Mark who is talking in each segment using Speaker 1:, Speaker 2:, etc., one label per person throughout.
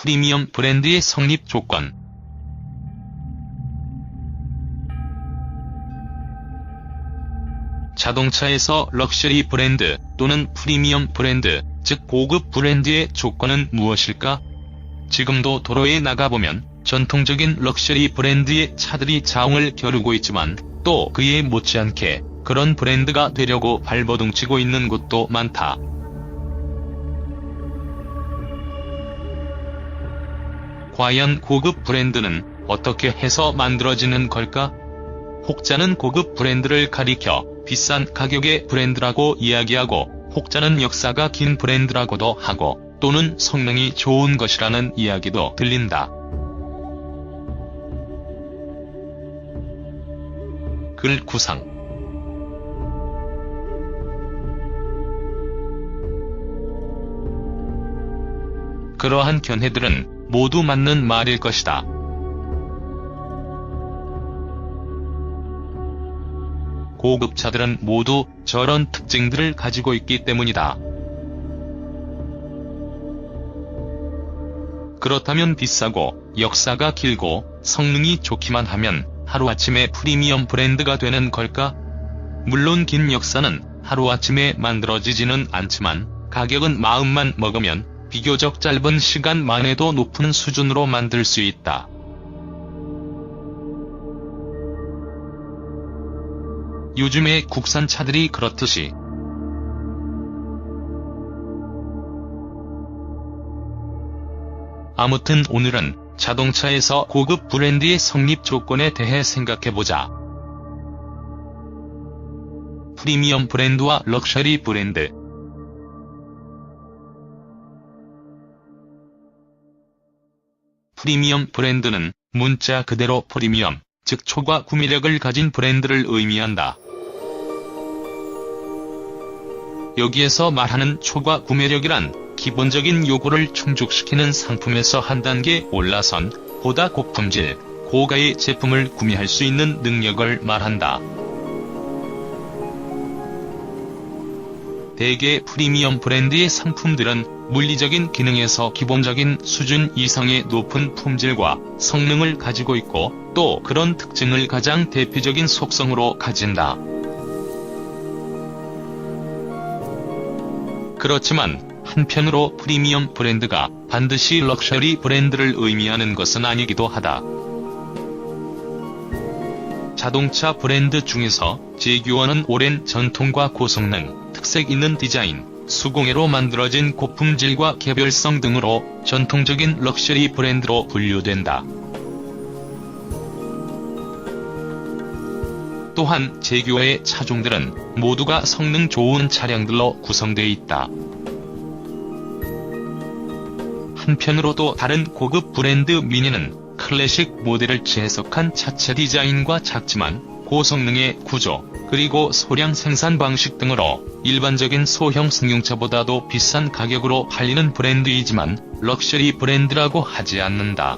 Speaker 1: 프리미엄 브랜드의 성립 조건. 자동차에서 럭셔리 브랜드 또는 프리미엄 브랜드, 즉 고급 브랜드의 조건은 무엇일까? 지금도 도로에 나가보면 전통적인 럭셔리 브랜드의 차들이 자웅을 겨루고 있지만 또 그에 못지않게 그런 브랜드가 되려고 발버둥치고 있는 곳도 많다. 과연 고급 브랜드는 어떻게 해서 만들어지는 걸까? 혹자는 고급 브랜드를 가리켜 비싼 가격의 브랜드라고 이야기하고, 혹자는 역사가 긴 브랜드라고도 하고, 또는 성능이 좋은 것이라는 이야기도 들린다. 글 구상. 그러한 견해들은 모두 맞는 말일 것이다. 고급차들은 모두 저런 특징들을 가지고 있기 때문이다. 그렇다면 비싸고 역사가 길고 성능이 좋기만 하면 하루아침에 프리미엄 브랜드가 되는 걸까? 물론 긴 역사는 하루아침에 만들어지지는 않지만 가격은 마음만 먹으면 비교적 짧은 시간 만에도 높은 수준으로 만들 수 있다. 요즘의 국산차들이 그렇듯이. 아무튼 오늘은 자동차에서 고급 브랜드의 성립 조건에 대해 생각해보자. 프리미엄 브랜드와 럭셔리 브랜드. 프리미엄 브랜드는 문자 그대로 프리미엄, 즉 초과 구매력을 가진 브랜드를 의미한다. 여기에서 말하는 초과 구매력이란 기본적인 요구를 충족시키는 상품에서 한 단계 올라선 보다 고품질, 고가의 제품을 구매할 수 있는 능력을 말한다. 대개 프리미엄 브랜드의 상품들은 물리적인 기능에서 기본적인 수준 이상의 높은 품질과 성능을 가지고 있고, 또 그런 특징을 가장 대표적인 속성으로 가진다. 그렇지만 한편으로 프리미엄 브랜드가 반드시 럭셔리 브랜드를 의미하는 것은 아니기도 하다. 자동차 브랜드 중에서 제규어는 오랜 전통과 고성능, 특색 있는 디자인, 수공예로 만들어진 고품질과 개별성 등으로 전통적인 럭셔리 브랜드로 분류된다. 또한 제규어의 차종들은 모두가 성능 좋은 차량들로 구성되어 있다. 한편으로도 다른 고급 브랜드 미니는 클래식 모델을 재해석한 차체 디자인과 작지만 고성능의 구조, 그리고 소량 생산 방식 등으로 일반적인 소형 승용차보다도 비싼 가격으로 팔리는 브랜드이지만 럭셔리 브랜드라고 하지 않는다.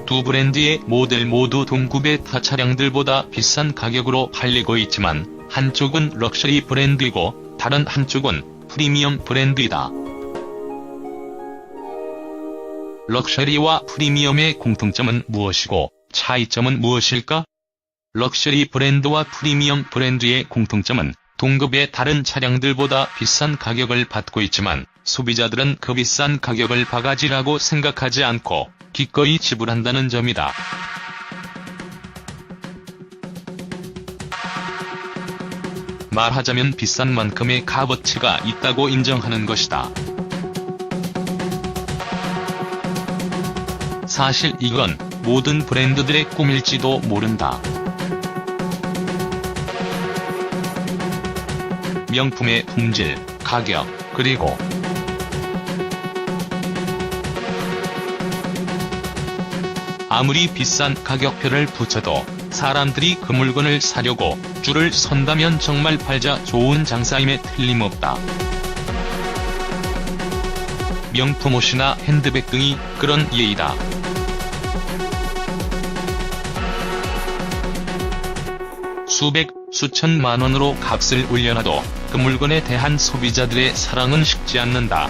Speaker 1: 두 브랜드의 모델 모두 동급의 타 차량들보다 비싼 가격으로 팔리고 있지만 한쪽은 럭셔리 브랜드이고 다른 한쪽은 프리미엄 브랜드이다. 럭셔리와 프리미엄의 공통점은 무엇이고 차이점은 무엇일까? 럭셔리 브랜드와 프리미엄 브랜드의 공통점은 동급의 다른 차량들보다 비싼 가격을 받고 있지만 소비자들은 그 비싼 가격을 바가지라고 생각하지 않고 기꺼이 지불한다는 점이다. 말하자면 비싼 만큼의 값어치가 있다고 인정하는 것이다. 사실 이건 모든 브랜드들의 꿈일지도 모른다. 명품의 품질, 가격, 그리고 아무리 비싼 가격표를 붙여도 사람들이 그 물건을 사려고 줄을 선다면 정말 팔자 좋은 장사임에 틀림없다. 명품 옷이나 핸드백 등이 그런 예이다. 수백, 수천만 원으로 값을 올려놔도 그 물건에 대한 소비자들의 사랑은 식지 않는다.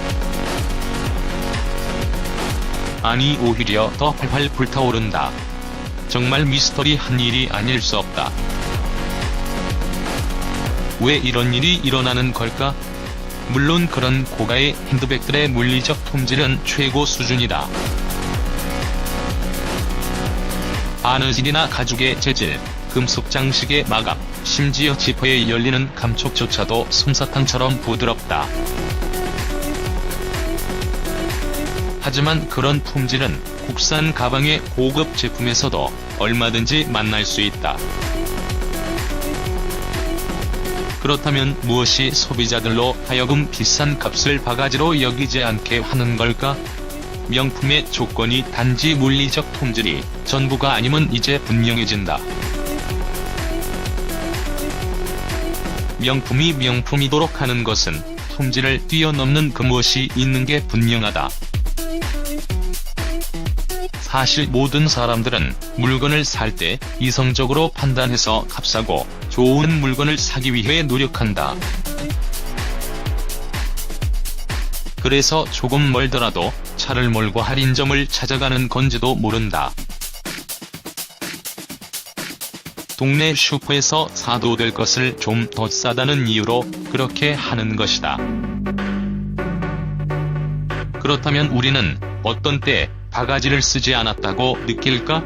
Speaker 1: 아니 오히려 더 활활 불타오른다. 정말 미스터리한 일이 아닐 수 없다. 왜 이런 일이 일어나는 걸까? 물론 그런 고가의 핸드백들의 물리적 품질은 최고 수준이다. 바느질이나 가죽의 재질, 금속 장식의 마감, 심지어 지퍼에 열리는 감촉조차도 솜사탕처럼 부드럽다. 하지만 그런 품질은 국산 가방의 고급 제품에서도 얼마든지 만날 수 있다. 그렇다면 무엇이 소비자들로 하여금 비싼 값을 바가지로 여기지 않게 하는 걸까? 명품의 조건이 단지 물리적 품질이 전부가 아님은 이제 분명해진다. 명품이 명품이도록 하는 것은 품질을 뛰어넘는 그 무엇이 있는 게 분명하다. 사실 모든 사람들은 물건을 살 때 이성적으로 판단해서 값싸고 좋은 물건을 사기 위해 노력한다. 그래서 조금 멀더라도 차를 몰고 할인점을 찾아가는 건지도 모른다. 동네 슈퍼에서 사도 될 것을 좀 더 싸다는 이유로 그렇게 하는 것이다. 그렇다면 우리는 어떤 때 바가지를 쓰지 않았다고 느낄까?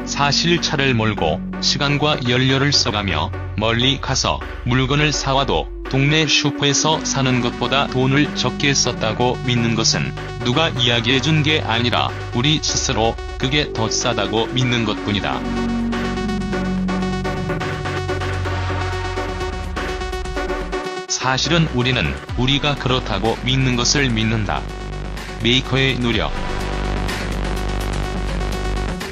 Speaker 1: 사실 차를 몰고 시간과 연료를 써가며 멀리 가서 물건을 사와도 동네 슈퍼에서 사는 것보다 돈을 적게 썼다고 믿는 것은 누가 이야기해준 게 아니라 우리 스스로 그게 더 싸다고 믿는 것뿐이다. 사실은 우리는 우리가 그렇다고 믿는 것을 믿는다. 메이커의 노력.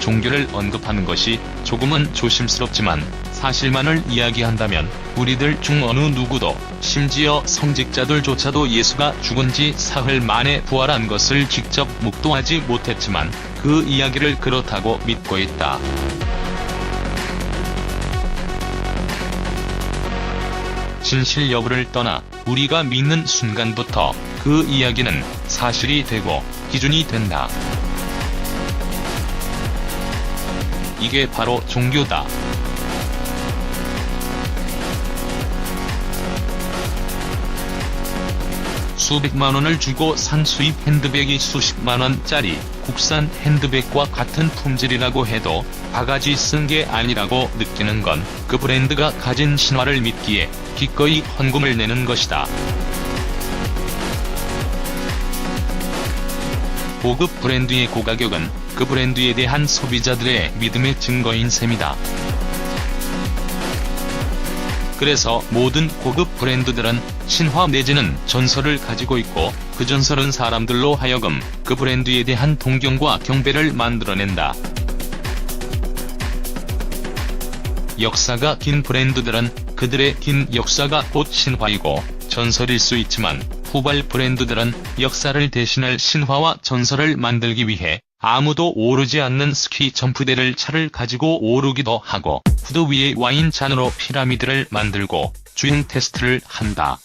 Speaker 1: 종교를 언급하는 것이 조금은 조심스럽지만 사실만을 이야기한다면 우리들 중 어느 누구도 심지어 성직자들조차도 예수가 죽은 지 사흘 만에 부활한 것을 직접 목도하지 못했지만 그 이야기를 그렇다고 믿고 있다. 진실 여부를 떠나 우리가 믿는 순간부터 그 이야기는 사실이 되고 기준이 된다. 이게 바로 종교다. 수백만 원을 주고 산 수입 핸드백이 수십만 원짜리 국산 핸드백과 같은 품질이라고 해도 바가지 쓴 게 아니라고 느끼는 건 그 브랜드가 가진 신화를 믿기에 기꺼이 헌금을 내는 것이다. 고급 브랜드의 고가격은 그 브랜드에 대한 소비자들의 믿음의 증거인 셈이다. 그래서 모든 고급 브랜드들은 신화 내지는 전설을 가지고 있고 그 전설은 사람들로 하여금 그 브랜드에 대한 동경과 경배를 만들어낸다. 역사가 긴 브랜드들은 그들의 긴 역사가 곧 신화이고 전설일 수 있지만 후발 브랜드들은 역사를 대신할 신화와 전설을 만들기 위해 아무도 오르지 않는 스키 점프대를 차를 가지고 오르기도 하고 구두 위에 와인 잔으로 피라미드를 만들고 주행 테스트를 한다.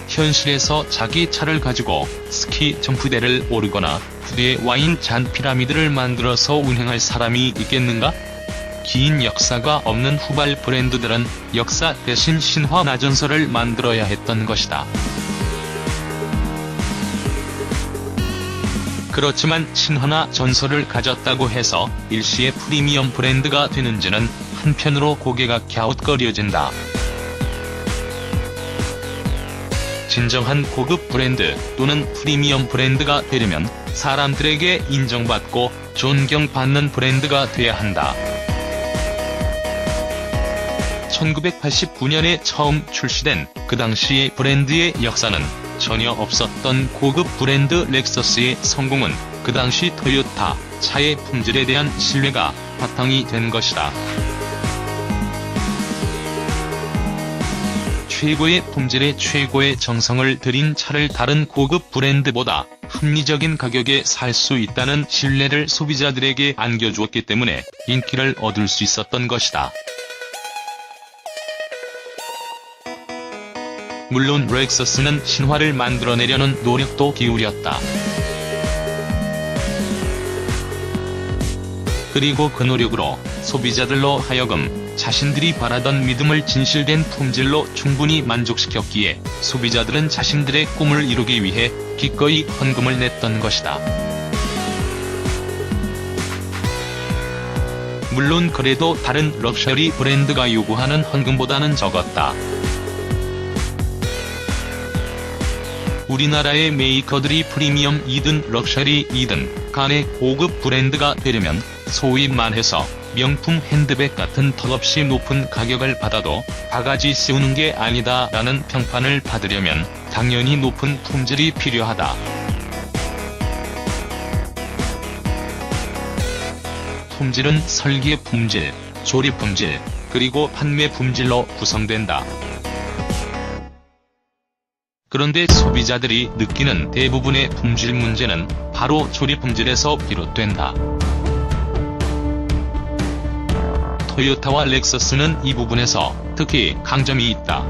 Speaker 1: 현실에서 자기 차를 가지고 스키 점프대를 오르거나 구두에 와인 잔 피라미드를 만들어서 운행할 사람이 있겠는가? 긴 역사가 없는 후발 브랜드들은 역사 대신 신화 나전설을 만들어야 했던 것이다. 그렇지만 신화나 전설을 가졌다고 해서 일시의 프리미엄 브랜드가 되는지는 한편으로 고개가 갸웃거려진다. 진정한 고급 브랜드 또는 프리미엄 브랜드가 되려면 사람들에게 인정받고 존경받는 브랜드가 돼야 한다. 1989년에 처음 출시된 그 당시의 브랜드의 역사는 전혀 없었던 고급 브랜드 렉서스의 성공은 그 당시 토요타 차의 품질에 대한 신뢰가 바탕이 된 것이다. 최고의 품질에 최고의 정성을 들인 차를 다른 고급 브랜드보다 합리적인 가격에 살 수 있다는 신뢰를 소비자들에게 안겨주었기 때문에 인기를 얻을 수 있었던 것이다. 물론 렉서스는 신화를 만들어내려는 노력도 기울였다. 그리고 그 노력으로 소비자들로 하여금 자신들이 바라던 믿음을 진실된 품질로 충분히 만족시켰기에 소비자들은 자신들의 꿈을 이루기 위해 기꺼이 헌금을 냈던 것이다. 물론 그래도 다른 럭셔리 브랜드가 요구하는 헌금보다는 적었다. 우리나라의 메이커들이 프리미엄이든 럭셔리이든 간에 고급 브랜드가 되려면 소위 말해서 명품 핸드백 같은 턱없이 높은 가격을 받아도 바가지 씌우는 게 아니다 라는 평판을 받으려면 당연히 높은 품질이 필요하다. 품질은 설계 품질, 조립 품질, 그리고 판매 품질로 구성된다. 그런데 소비자들이 느끼는 대부분의 품질 문제는 바로 조립 품질에서 비롯된다. 토요타와 렉서스는 이 부분에서 특히 강점이 있다.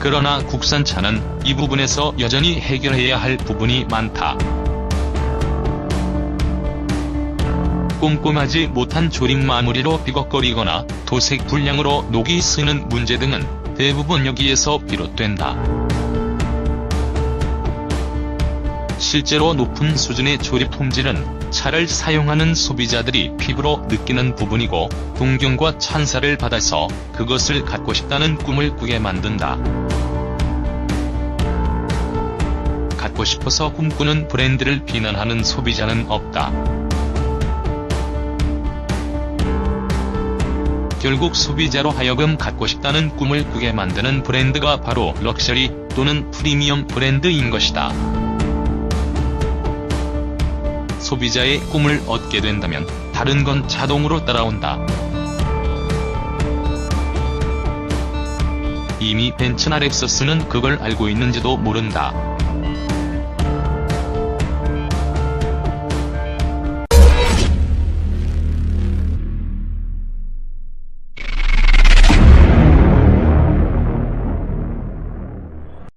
Speaker 1: 그러나 국산차는 이 부분에서 여전히 해결해야 할 부분이 많다. 꼼꼼하지 못한 조립 마무리로 삐걱거리거나 도색 불량으로 녹이 쓰는 문제 등은 대부분 여기에서 비롯된다. 실제로 높은 수준의 조립 품질은 차를 사용하는 소비자들이 피부로 느끼는 부분이고 동경과 찬사를 받아서 그것을 갖고 싶다는 꿈을 꾸게 만든다. 갖고 싶어서 꿈꾸는 브랜드를 비난하는 소비자는 없다. 결국 소비자로 하여금 갖고 싶다는 꿈을 꾸게 만드는 브랜드가 바로 럭셔리 또는 프리미엄 브랜드인 것이다. 소비자의 꿈을 얻게 된다면 다른 건 자동으로 따라온다. 이미 벤츠나 렉서스는 그걸 알고 있는지도 모른다.